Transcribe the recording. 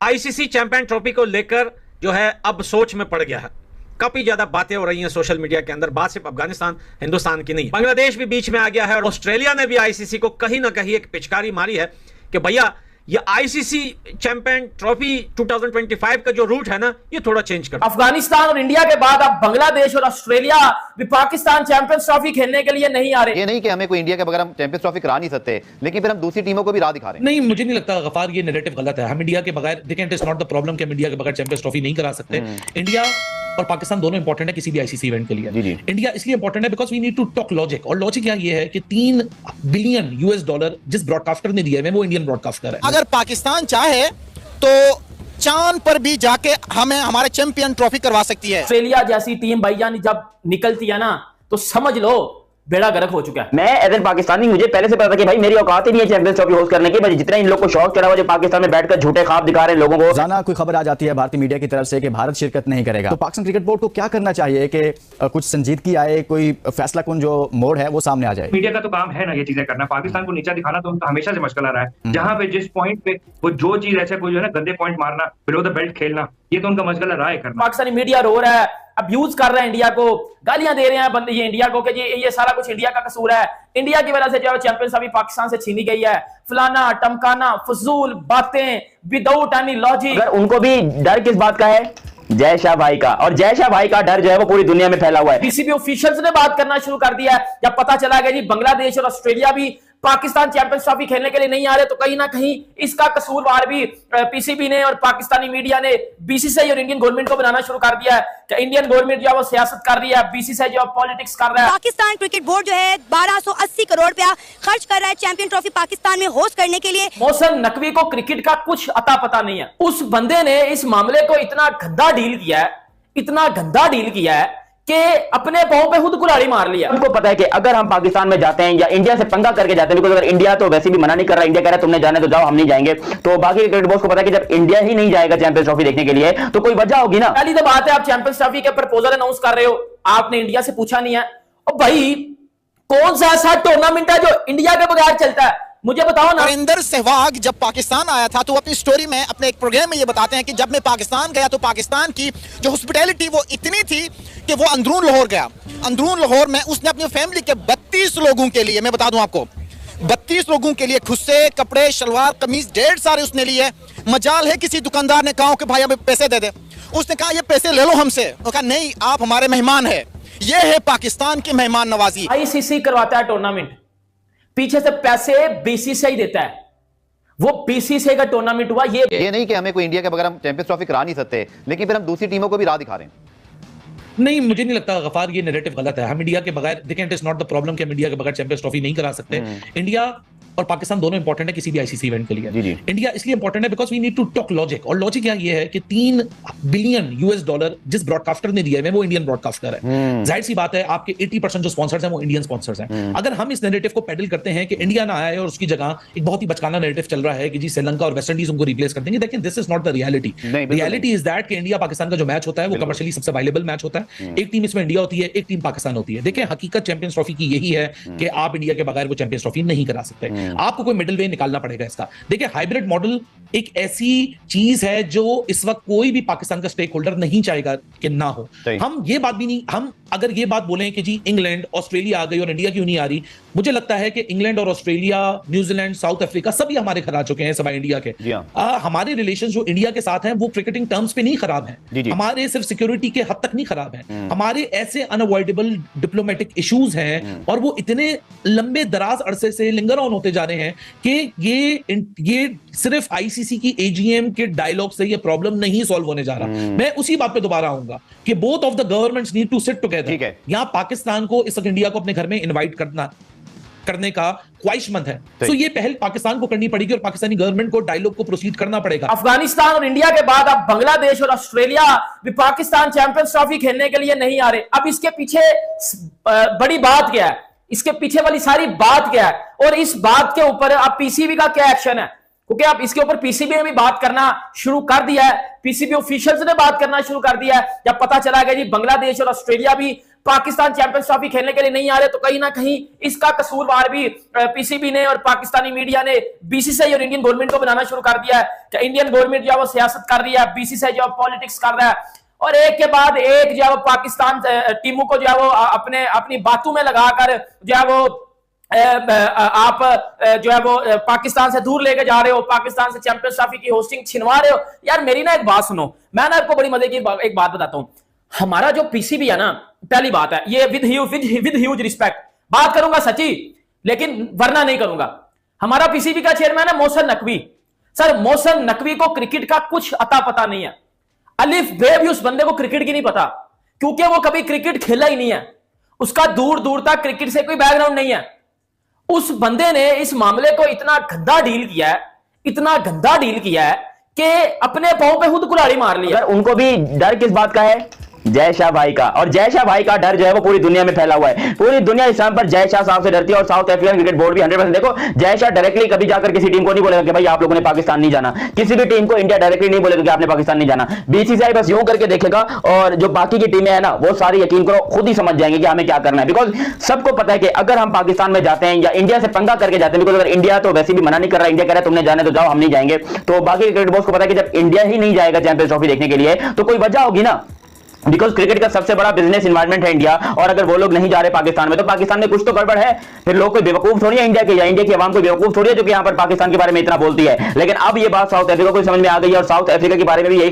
ICC champion trophy को लेकर जो है अब सोच में पड़ गया है। काफी ज्यादा बातें हो रही हैं सोशल मीडिया के अंदर। बात सिर्फ अफगानिस्तान हिंदुस्तान की नहीं, बांग्लादेश भी बीच में आ गया है और ऑस्ट्रेलिया ने भी आईसीसी को कहीं ना कहीं एक पिचकारी मारी है कि भैया ये आईसीसी चैंपियन ट्रॉफी 2025 का जो रूट है ना, ये थोड़ा चेंज कर। अफगानिस्तान और इंडिया के बाद अब बांग्लादेश और ऑस्ट्रेलिया भी पाकिस्तान चैंपियंस ट्रॉफी खेलने के लिए नहीं आ रहे। ये नहीं कि हमें कोई इंडिया के बगैर हम चैंपियंस ट्रॉफी करा नहीं सकते, लेकिन फिर हम दूसरी टीमों को भी राह दिखा रहे हैं। नहीं, मुझे नहीं लगता गफार ये नैरेटिव गलत है। हम इंडिया के बगैर, देखें, it is not the problem कि हम इंडिया के बगैर चैंपियंस ट्रॉफी नहीं करा सकते। इंडिया और पाकिस्तान दोनों इंपॉर्टेंट है किसी भी आईसीसी इवेंट के लिए। इंडिया इसलिए इंपॉर्टेंट है because we need to talk logic, और लॉजिक यहाँ ये है कि $3 बिलियन जिस ब्रॉडकास्टर ने दिया है वो इंडियन ब्रॉडकास्टर है। अगर पाकिस्तान चाहे तो चांद पर भी जाके हमें हमारे चैंपियन ट्रॉफी करवा सकती है। ऑस्ट्रेलिया जैसी टीम भाईजान जब निकलती है ना, तो समझ लो बेड़ा गर्क हो चुका है। मैं एज एन पाकिस्तानी मुझे पहले से पता था कि भाई मेरी औकात ही नहीं है चैंपियंस ट्रॉफी होस्ट करने की। भाई जितना इन लोग को शौक चढ़ा हुआ जो पाकिस्तान में बैठकर झूठे ख्वाब दिखा रहे हैं लोगों को। रोजाना कोई खबर आ जाती है भारतीय मीडिया की तरफ से कि भारत शिरकत नहीं करेगा, तो पाकिस्तान क्रिकेट बोर्ड को क्या करना चाहिए कि कुछ संजीदगी आए, कोई फैसला कुन जो मोड़ है वो सामने आ जाए। मीडिया का तो काम है ना ये चीजें करना, पाकिस्तान को नीचा दिखाना तो उनका हमेशा से मशगल आ रहा है। जहां पे जिस पॉइंट पे वो जो चीज ऐसे कोई जो है ना गंदे पॉइंट मारना, बिलो द बेल्ट खेलना, ये तो उनका मशगल रहा है करना। पाकिस्तानी मीडिया रो रहा है, अब्यूज कर रहा है इंडिया को, गालियां दे रहे हैं बंदे ये इंडिया को कि ये सारा कुछ इंडिया का कसूर है, इंडिया की वजह से जो चैंपियंस अभी पाकिस्तान से छीनी गई है, फलाना टमकाना फजूल बातें विदाउट एनी लॉजिक। अगर उनको भी डर किस बात का है? जय शाह भाई का, और जय शाह भाई का डर जो है वो पूरी दुनिया में फैला हुआ है। पीसीबी ऑफिशियल्स ने बात करना शुरू कर दिया है जब पता चला गया जी बांग्लादेश और ऑस्ट्रेलिया भी पाकिस्तान चैंपियंस ट्रॉफी खेलने के लिए नहीं आ रहे, तो कहीं ना कहीं इसका कसूरवार भी पीसीबी ने और पाकिस्तानी मीडिया ने बीसीसीआई और इंडियन गवर्नमेंट को बनाना शुरू कर दिया है कि इंडियन गवर्नमेंट जो है वो सियासत कर रही है, बीसीसीआई जो पॉलिटिक्स कर रहा है। पाकिस्तान क्रिकेट बोर्ड जो है 1280 करोड़ रुपया खर्च कर रहा है चैंपियन ट्रॉफी पाकिस्तान में होस्ट करने के लिए। मोहसिन नकवी को क्रिकेट का कुछ अता पता नहीं है। उस बंदे ने इस मामले को इतना गंदा डील किया है, इतना गंदा डील किया है कि अपने पांव पे खुद कुल्हाड़ी मार लिया। उनको पता है कि अगर हम पाकिस्तान में जाते हैं या इंडिया से पंगा करके जाते हैं, बिकॉज अगर इंडिया तो वैसे भी मना नहीं कर रहा, इंडिया कह रहा है तुमने जाने तो जाओ, हम नहीं जाएंगे, तो बाकी क्रिकेट बोर्ड को पता है कि जब इंडिया ही नहीं जाएगा चैंपियंस ट्रॉफी देखने के लिए तो कोई वजह होगी ना। पहली तो बात है आप चैंपियंस ट्रॉफी के प्रपोजल अनाउंस कर रहे हो, आपने इंडिया से पूछा नहीं है। और भाई कौन सा ऐसा टूर्नामेंट है जो इंडिया के बगैर चलता है, मुझे बताओ ना। नरेंद्र सहवाग जब पाकिस्तान आया था तो अपनी स्टोरी में अपने एक प्रोग्राम में ये बताते हैं कि जब मैं पाकिस्तान गया तो पाकिस्तान की जो हॉस्पिटैलिटी वो इतनी थी कि वो अंदरून लाहौर गया। अंदरून लाहौर में उसने अपनी फैमिली के 32 लोगों के लिए, मैं बता दूं आपको, 32 लोगों के लिए खुस्से कपड़े शलवार कमीज ढेर सारे उसने लिए। मजाल है किसी दुकानदार ने कहा कि भाई हमें पैसे दे दे, उसने कहा ये पैसे ले लो हमसे, वो कहा नहीं आप हमारे मेहमान है। ये है पाकिस्तान की मेहमान नवाजी। आईसीसी करवाता है टूर्नामेंट, पीछे से पैसे बीसीसीआई देता है, वो बीसीसीआई का टूर्नामेंट हुआ। ये नहीं कि हमें कोई इंडिया के बगैर हम चैंपियंस ट्रॉफी करा नहीं सकते, लेकिन फिर हम दूसरी टीमों को भी राह दिखा रहे हैं। नहीं, मुझे नहीं लगता गफार ये नैरेटिव गलत है। हम इंडिया के बगैर, देखें, it is not the problem कि हम इंडिया के बगैर चैंपियंस ट्रॉफी नहीं करा सकते। इंडिया और पाकिस्तान दोनों इंपॉर्टेंट है किसी भी आईसीसी इवेंट के लिए। इंडिया इसलिए इंपॉर्टेंट है because we need to talk logic, और लॉजिक यहाँ ये है कि $3 बिलियन जिस ब्रॉडकास्टर ने दिया है वो इंडियन ब्रॉडकास्टर है। जाहिर सी बात है आपके 80% जो स्पॉन्सर्स हैं वो इंडियन स्पॉन्सर्स हैं। अगर हम इस नैरेटिव को पेडल करते हैं कि इंडिया ना आए और उसकी जगह एक बहुत ही बचकाना नैरेटिव चल रहा है कि जी श्रीलंका और वेस्ट इंडीज उनको रिप्लेस कर देंगे, लेकिन this is not the reality. Reality is that कि इंडिया पाकिस्तान का जो मैच होता है वो कमर्शियली सबसे अवेलेबल मैच होता है। एक टीम इसमें इंडिया होती है, एक टीम पाकिस्तान होती है। देखिए हकीकत चैंपियंस ट्रॉफी की यही है कि आप इंडिया के बगैर वो चैंपियंस ट्रॉफी नहीं करा सकते, आपको कोई मिडिल निकालना पड़ेगा इसका। देखिए हाइब्रिड मॉडल एक ऐसी चीज है जो इस वक्त कोई भी पाकिस्तान का स्टेक होल्डर नहीं चाहेगा कि ना हो। हम ये बात भी नहीं, हम अगर ये बात बोलें कि जी इंग्लैंड ऑस्ट्रेलिया आ गई और इंडिया क्यों नहीं आ रही, मुझे लगता है कि इंग्लैंड और ऑस्ट्रेलिया, न्यूजीलैंड, साउथ अफ्रीका सभी हमारे खरा चुके हैं सवाई इंडिया के। हमारे रिलेशन जो इंडिया के साथ हैं वो क्रिकेटिंग टर्म्स पे नहीं खराब हैं, हमारे सिर्फ सिक्योरिटी के हद तक नहीं खराब हैं, हमारे ऐसे अनअवॉइडेबल डिप्लोमेटिक इश्यूज हैं और वो इतने लंबे दराज अरसे से लिंगर ऑन होते जा रहे हैं कि ये सिर्फ आईसीसी की एजीएम के डायलॉग से ये प्रॉब्लम नहीं सॉल्व होने जा रहा। मैं उसी बात पे दोबारा आऊंगा कि both of the governments need to sit together. यहां पाकिस्तान को इस वक्त इंडिया को अपने घर में इनवाइट करने का ख्वाहिशमंद है, तो ये पहल पाकिस्तान को करनी पड़ेगी और पाकिस्तानी गवर्नमेंट को डायलॉग को प्रोसीड करना पड़ेगा। अफगानिस्तान और इंडिया के बाद अब बांग्लादेश और ऑस्ट्रेलिया भी पाकिस्तान चैंपियंस ट्रॉफी खेलने के लिए नहीं आ रहे। अब इसके पीछे बड़ी बात क्या है, इसके पीछे वाली सारी बात क्या है, और इस बात के ऊपर अब पीसीबी का क्या एक्शन है, क्योंकि अब इसके ऊपर पीसीबी ने भी बात करना शुरू कर दिया है, पीसीबी ऑफिशियल्स ने बात करना शुरू कर दिया है। जब पता चला गया जी बांग्लादेश और ऑस्ट्रेलिया भी पाकिस्तान चैंपियंस ट्रॉफी खेलने के लिए नहीं आ रहे, तो कहीं ना कहीं इसका कसूरवार भी पीसीबी ने और पाकिस्तानी मीडिया ने बीसीसीआई और इंडियन गवर्नमेंट को बनाना शुरू कर दिया है कि इंडियन गवर्नमेंट जो है वो सियासत कर रही है, बीसीसीआई जो पॉलिटिक्स कर रहा है, और एक के बाद एक जो है वो पाकिस्तान टीमों को जो है वो अपनी बातों में लगाकर जो है वो आप जो है वो पाकिस्तान से दूर लेके जा रहे हो, पाकिस्तान से चैंपियंस ट्रॉफी की होस्टिंग छिनवा रहे हो। यार मेरी ना एक बात सुनो, मैं ना आपको बड़ी मजे की एक बात बताता हूं। हमारा जो पीसीबी है ना, पहली बात है ये विद ह्यूज रिस्पेक्ट बात करूंगा सच्ची, लेकिन वरना नहीं करूंगा। हमारा पीसीबी का चेयरमैन है मोहसिन नकवी। सर मोहसिन नकवी को क्रिकेट का कुछ अता पता नहीं है, अलिफ बे भी उस बंदे को क्रिकेट की नहीं पता, क्योंकि वो कभी क्रिकेट खेला ही नहीं है, उसका दूर दूर तक क्रिकेट से कोई बैकग्राउंड नहीं है। उस बंदे ने इस मामले को इतना गंदा डील किया है, इतना गंदा डील किया है कि अपने पांव पे खुद कुल्हाड़ी मार लिया। उनको भी डर किस बात का है? जय शाह भाई का। और जय शाह भाई का डर जो है वो पूरी दुनिया में फैला हुआ है। पूरी दुनिया इस टाइम पर जय शाह साहब से डरती है और साउथ अफ्रीकन क्रिकेट बोर्ड भी 100%। देखो जय शाह डायरेक्टली कभी जाकर किसी टीम को नहीं बोलेगा कि भाई आप लोगों ने पाकिस्तान नहीं जाना, किसी भी टीम को इंडिया डायरेक्टली नहीं बोलेगा कि आपने पाकिस्तान नहीं जाना। बीसीसीआई बस यूं करके देखेगा और जो बाकी की टीमें है ना वो सारी यकीन करो खुद ही समझ जाएंगे कि हमें क्या करना है, बिकॉज सबको पता है कि अगर हम पाकिस्तान में जाते हैं या इंडिया से पंगा करके जाते हैं, बिकॉज अगर इंडिया तो वैसे भी मना नहीं कर रहा, इंडिया कह रहा है तुमने जाने तो जाओ हम नहीं जाएंगे, तो बाकी क्रिकेट बोर्ड को पता है कि जब इंडिया ही नहीं जाएगा चैंपियंस ट्रॉफी देखने के लिए तो कोई वजह होगी ना, बिकॉज क्रिकेट का सबसे बड़ा बिजनेस इन्वायरमेंट है इंडिया, और अगर वो लोग नहीं जा रहे पाकिस्तान में तो पाकिस्तान में कुछ तो गड़बड़ है। फिर लोग कोई बेवकूफ थोड़ी है इंडिया के, या इंडिया की आवाम कोई बेवकूफ थोड़ी है जो कि यहाँ पर पाकिस्तान के बारे में इतना बोलती है। लेकिन अब ये बात साउथ अफ्रीका को समझ में आ गई है और साउथ अफ्रीका के बारे में भी यही